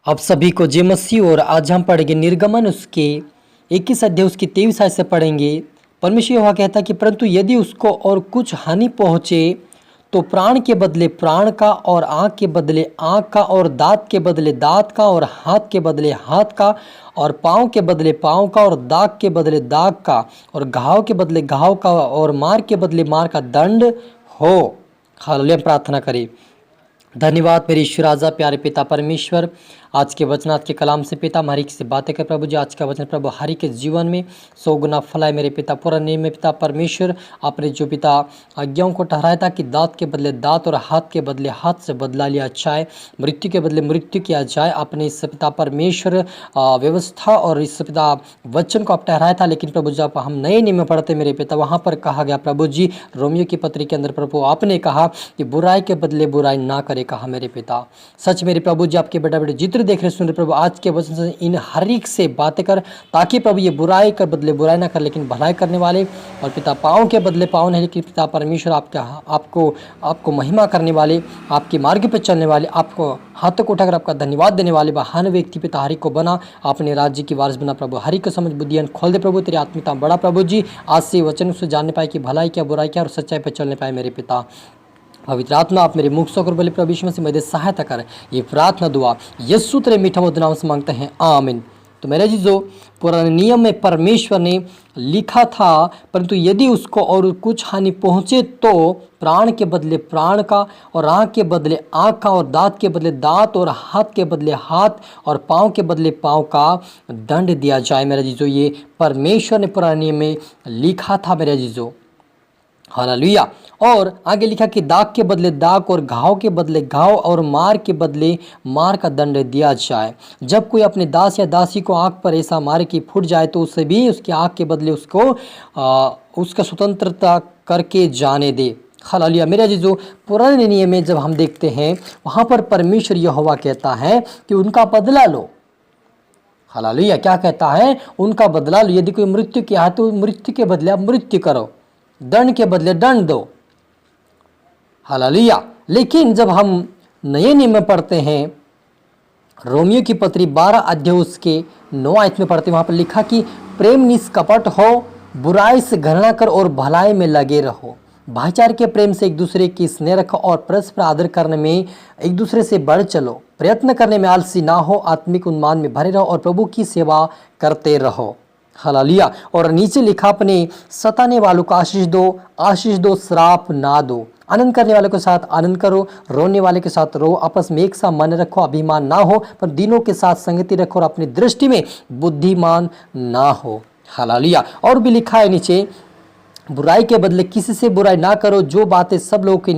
आप सभी को जय मसीह। और आज हम पढ़ेंगे निर्गमन उसके 21 अध्याय उसकी 23 आयत से पढ़ेंगे। परमेश्वर यहोवा कहता है कि परंतु यदि उसको और कुछ हानि पहुंचे तो प्राण के बदले प्राण का, और आंख के बदले आंख का, और दांत के बदले दांत का, और हाथ के बदले हाथ का, और पाँव के बदले पाँव का, और दाग के बदले दाग का, और घाव के बदले घाव का, और मार के बदले मार का दंड हो। हालेलुया। प्रार्थना करें। धन्यवाद मेरे ईश्वर राजा प्यारे पिता परमेश्वर, आज के वचनात् के कलाम से पिता हमारी से बातें कर प्रभु जी। आज का वचन प्रभु हरि के जीवन में 100 गुना फलाए मेरे पिता। पूरा नियम में पिता परमेश्वर आपने जो पिता आज्ञाओं को ठहराया था कि दांत के बदले दांत और हाथ के बदले हाथ से बदला लिया जाए, मृत्यु के बदले मृत्यु किया जाए। आपने इस पिता परमेश्वर व्यवस्था और इस पिता वचन को आप ठहराया था। लेकिन प्रभु जब हम नए नियम में पढ़ते मेरे पिता, वहाँ पर कहा गया प्रभु जी रोमियो की पत्री के अंदर प्रभु आपने कहा कि बुराई के बदले बुराई ना करे, कहा मेरे पिता। सच मेरे प्रभु जी आपके बेटा बेटे जितने देख रहे सुन रहे प्रभु, आज के वचन से इन हर एक से बातें कर, ताकि प्रभु ये बुराई के बदले बुराई ना कर लेकिन भलाई करने वाले, और पिता पाँव के बदले पाँव नहीं लेकिन पिता परमेश्वर आपको महिमा करने वाले, आपके मार्ग पर चलने वाले, आपको हाथों को उठाकर आपका धन्यवाद देने वाले महान व्यक्ति पिता हरि को बना, अपने राज्य की वारिस बना प्रभु। हरि को समझ बुद्धियान खोल दे प्रभु, तेरी आत्मिकता बड़ा प्रभु जी। आज से वचन से जानने पाए कि भलाई क्या बुराई क्या और सच्चाई पर चलने पाए मेरे पिता। पवित्र आत्मा आप मेरे मुख से होकर बोले प्रभु यीशु मसीह मेरी सहायता कर। ये प्रार्थना दुआ यीशु तेरे मीठा मधुर नाम से मांगते हैं, आमीन। तो मेरे जीजो, पुराने नियम में परमेश्वर ने लिखा था परंतु यदि उसको और कुछ हानि पहुंचे तो प्राण के बदले प्राण का, और आँख के बदले आँख का, और दांत के बदले दांत, और हाथ के बदले हाथ, और पाँव के बदले पाँव का दंड दिया जाए। मेरे जीजो, ये परमेश्वर ने पुराने नियम में लिखा था मेरे जीजो। हालेलुया। और आगे लिखा कि दाग के बदले दाग, और घाव के बदले घाव, और मार के बदले मार का दंड दिया जाए। जब कोई अपने दास या दासी को आंख पर ऐसा मारे कि फूट जाए तो उसे भी उसकी आंख के बदले उसका स्वतंत्रता करके जाने दे। हालेलुया। मेरा जो पुराने नियम में जब हम देखते हैं वहाँ पर परमेश्वर यहोवा कहता है कि उनका बदला लो। हालेलुया। क्या कहता है? उनका बदला लो। यदि कोई मृत्यु किया है तो मृत्यु के बदले आप मृत्यु करो, दंड के बदले दंड दो। हालेलुया। लेकिन जब हम नए नियम में पढ़ते हैं, रोमियो की पत्री 12 अध्याय उसके 9 आयत में पढ़ते हैं, वहाँ पर लिखा कि प्रेम निष्कपट हो, बुराई से घृणा कर और भलाई में लगे रहो। भाईचारे के प्रेम से एक दूसरे की स्नेह रखो, और परस्पर आदर करने में एक दूसरे से बढ़ चलो। प्रयत्न करने में आलसी ना हो, आत्मिक उन्मान में भरे रहो, और प्रभु की सेवा करते रहो। हालेलुया। और नीचे लिखा अपने सताने वालों को आशीष दो, श्राप ना दो। आनंद करने वाले के साथ आनंद करो, रोने वाले के साथ रो। आपस में एक सा मन रखो, अभिमान ना हो, पर दिनों के साथ संगति रखो, और अपनी दृष्टि में बुद्धिमान ना हो। हालेलुया। और भी लिखा है नीचे, बुराई के बदले किसी से बुराई ना करो। जो बातें सब लोगों के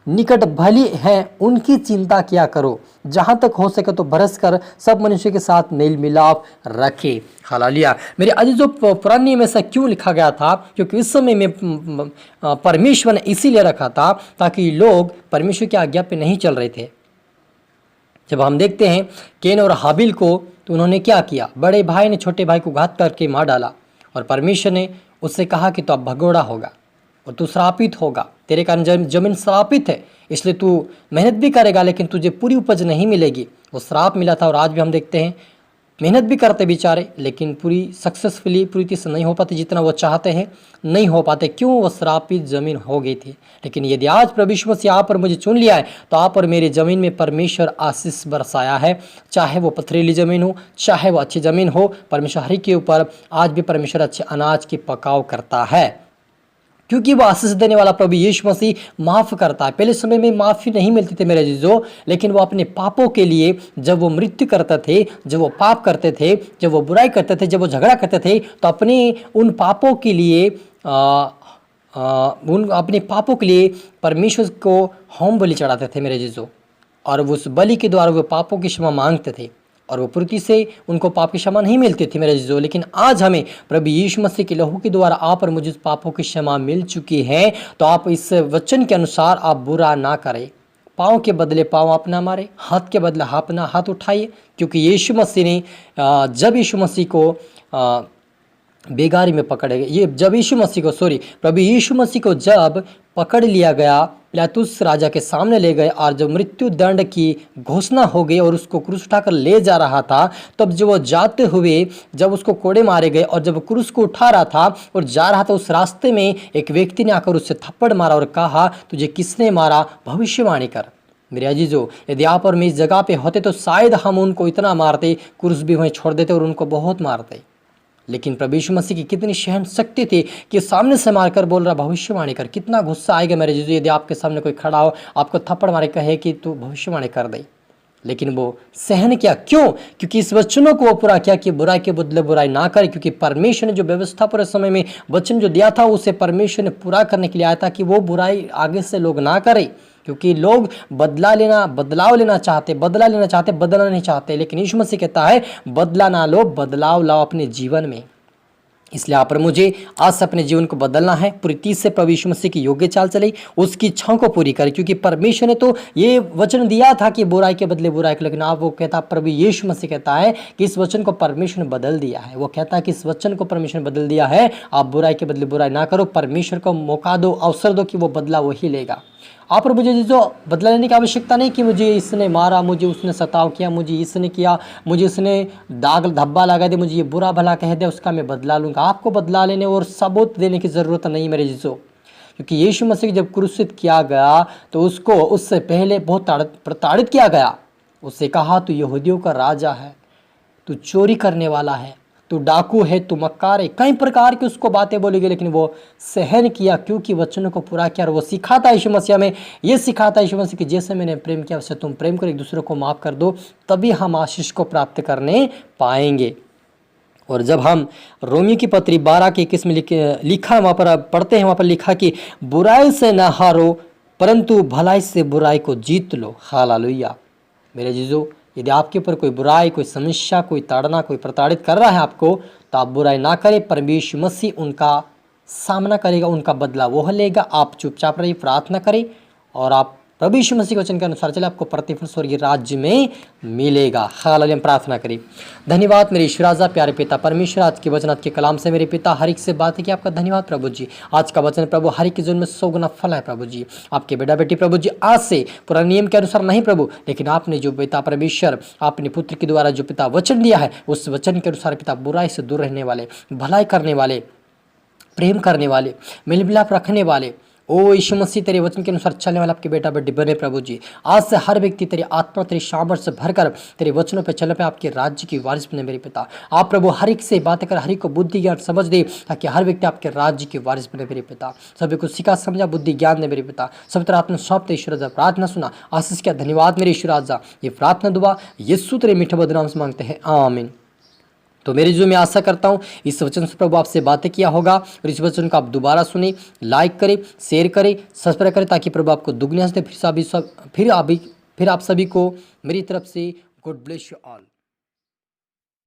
निकट भली हैं उनकी चिंता किया करो। जहाँ तक हो सके तो बरस कर सब मनुष्य के साथ मेल मिलाप रखे। हालेलुया। मेरे आज जो पुराने नियम में ऐसा क्यों लिखा गया था? क्योंकि इस समय में परमेश्वर ने इसीलिए रखा था ताकि लोग परमेश्वर की आज्ञा पे नहीं चल रहे थे। जब हम देखते हैं कैन और हाबिल को, तो उन्होंने क्या किया? बड़े भाई ने छोटे भाई को घात करके मार डाला, और परमेश्वर ने उससे कहा कि तो अब भगोड़ा होगा और तू श्रापित होगा, तेरे कारण जमीन श्रापित है, इसलिए तू मेहनत भी करेगा लेकिन तुझे पूरी उपज नहीं मिलेगी। वो श्राप मिला था। और आज भी हम देखते हैं मेहनत भी करते बेचारे, लेकिन पूरी सक्सेसफुली पूरी से नहीं हो पाते, जितना वो चाहते हैं नहीं हो पाते। क्यों? वो श्रापित जमीन हो गई थी। लेकिन यदि आज प्रभु यीशु मसीह यहाँ पर मुझे चुन लिया है तो आप और मेरी ज़मीन में परमेश्वर आशीष बरसाया है। चाहे वो पथरीली ज़मीन हो, चाहे वो अच्छी ज़मीन हो, परमेश्वर हरि के ऊपर आज भी परमेश्वर अच्छे अनाज की पकाव करता है, क्योंकि वो आशीष देने वाला प्रभु यीशु मसीह माफ़ करता है। पहले समय में माफ़ी नहीं मिलती थी मेरे जीजो, लेकिन वो अपने पापों के लिए जब वो मृत्यु करते थे, जब वो पाप करते थे, जब वो बुराई करते थे, जब वो झगड़ा करते थे, तो अपने उन पापों के लिए अपने पापों के लिए परमेश्वर को होम बलि चढ़ाते थे मेरे जीजो, और उस बलि के द्वारा वो पापों की क्षमा मांगते थे, और वो पूर्ति से उनको पाप की क्षमा नहीं मिलती थी मेरे जीजो। लेकिन आज हमें प्रभु यीशु मसीह के लहू के द्वारा आप और मुझे पापों की क्षमा मिल चुकी है। तो आप इस वचन के अनुसार आप बुरा ना करें। पाँव के बदले पाँव आप ना मारे, हाथ के बदले अपना हाथ उठाइए, क्योंकि यीशु मसीह ने जब यीशु मसीह को बेगारी में पकड़े गए, ये जब यीशु मसीह को प्रभु यीशु मसीह को जब पकड़ लिया गया पिलातुस राजा के सामने ले गए और जब मृत्यु दंड की घोषणा हो गई और उसको क्रूस उठाकर ले जा रहा था, तब जब वो जाते हुए जब उसको कोड़े मारे गए और जब क्रूस को उठा रहा था और जा रहा था, उस रास्ते में एक व्यक्ति ने आकर उससे थप्पड़ मारा और कहा, तुझे किसने मारा, भविष्यवाणी कर। मेरे अजीजों, यदि आप और मैं इस जगह पे होते तो शायद हम उनको इतना मारते, क्रूस भी वहीं छोड़ देते और उनको बहुत मारते। लेकिन प्रभु यीशु मसीह की कितनी सहन शक्ति थी कि सामने से मारकर बोल रहा, भविष्यवाणी कर। कितना गुस्सा आएगा मेरे जीजू यदि आपके सामने कोई खड़ा हो, आपको थप्पड़ मारे, कहे कि तू भविष्यवाणी कर दे। लेकिन वो सहन किया। क्यों? क्योंकि इस वचनों को वो पूरा किया कि बुराई के बदले बुराई ना करे, क्योंकि परमेश्वर ने जो व्यवस्था पूरे समय में वचन जो दिया था उसे परमेश्वर ने पूरा करने के लिए आया था कि वो बुराई आगे से लोग ना करे। क्योंकि लोग बदला लेना चाहते, बदलना नहीं चाहते। लेकिन यीशु मसीह कहता है, बदला ना लो, बदलाव लाओ अपने जीवन में। इसलिए आप और मुझे आज से अपने जीवन को बदलना है, पूरी तीस से प्रभु यीशु मसीह की योग्य चाल चले, उसकी इच्छाओं को पूरी करे। क्योंकि परमेश्वर ने तो ये वचन दिया था कि बुराई के बदले बुराई, लेकिन आप वो कहता, प्रभु यीशु मसीह कहता है कि इस वचन को परमेश्वर ने बदल दिया है। वो कहता है कि इस वचन को परमेश्वर ने बदल दिया है, आप बुराई के बदले बुराई ना करो, परमेश्वर को मौका दो, अवसर दो कि वो बदला वही लेगा। आप और मुझे जो बदला लेने की आवश्यकता नहीं कि मुझे इसने मारा, मुझे उसने सताव किया, मुझे इसने किया, मुझे इसने दाग धब्बा लगा दे, मुझे ये बुरा भला कह दे, उसका मैं बदला लूँगा। आपको बदला लेने और सबूत देने की ज़रूरत नहीं मेरे जीजो। क्योंकि यीशु मसीह जब क्रूसित किया गया तो उसको उससे पहले बहुत प्रताड़ित किया गया। उससे कहा, तू यहूदियों का राजा है, तू चोरी करने वाला है, तू डाकू है, तू मक्कार है, कई प्रकार की उसको बातें बोली गई। लेकिन वो सहन किया क्योंकि वचनों को पूरा किया। और वो सिखाता यीशु मसीह में, ये सिखाता यीशु मसीह कि जैसे मैंने प्रेम किया वैसे तुम प्रेम करो, एक दूसरे को माफ़ कर दो, तभी हम आशीष को प्राप्त करने पाएंगे। और जब हम रोमियो की पत्री 12 के 21 में लिखा है, वहाँ पर पढ़ते हैं, वहाँ पर लिखा कि बुराई से न हारो परंतु भलाई से बुराई को जीत लो। हालेलुया। मेरे जीजो, यदि आपके ऊपर कोई बुराई, कोई समस्या, कोई ताड़ना, कोई प्रताड़ित कर रहा है आपको, तो आप बुराई ना करें। परमेश्वर मसीह उनका सामना करेगा, उनका बदला वो लेगा। आप चुपचाप रहिए, प्रार्थना करें और आप प्रभु यीशु मसीह के वचन के अनुसार चले, आपको प्रतिफल स्वर्गीय राज्य में मिलेगा। हालेलुया। हम प्रार्थना करें। धन्यवाद मेरे ईश्वर राजा, प्यारे पिता परमेश्वर, आज के वचन, आज के कलाम से मेरे पिता हर एक से बात की आपका धन्यवाद प्रभु जी। आज का वचन प्रभु हर एक के जीवन में 100 गुना फल है प्रभु जी। आपके बेटा बेटी प्रभु जी आज से पुराने नियम के अनुसार नहीं प्रभु, लेकिन आपने जो पिता परमेश्वर आपने पुत्र के द्वारा जो पिता वचन दिया है, उस वचन के अनुसार पिता बुराई से दूर रहने वाले, भलाई करने वाले, प्रेम करने वाले, मेल मिलाप रखने वाले, ओ यीशु मसीह तेरे वचन के अनुसार चलने वाला आपके बेटा बेटी बने प्रभु जी। आज से हर व्यक्ति तेरी आत्मा, तेरी सामर्थ से भरकर तेरे वचनों पे चलने पे आपके राज्य की वारिस बने मेरे पिता। आप प्रभु हर एक से बातें कर, हर एक को बुद्धि ज्ञान समझ दे, ताकि हर व्यक्ति आपके राज्य की वारिस बने मेरे पिता। सभी को सिखा समझा बुद्धि ज्ञान दे मेरे पिता। सब तरह आपने सौंपते ईश्वर राजा, प्रार्थना सुना, आशीष किया, धन्यवाद मेरे ईश्वर राजा। ये प्रार्थना दुआ यीशु तेरे मीठे मधुर नाम से मांगते हैं, आमीन। तो मेरी जो मैं आशा करता हूँ इस वचन से प्रभु आपसे बातें किया होगा और इस वचन को आप दोबारा सुने, लाइक करें, शेयर करें, सब्सक्राइब करें, ताकि प्रभु आपको दुगनी हंसते। फिर आप सभी को मेरी तरफ से गॉड ब्लेस यू ऑल।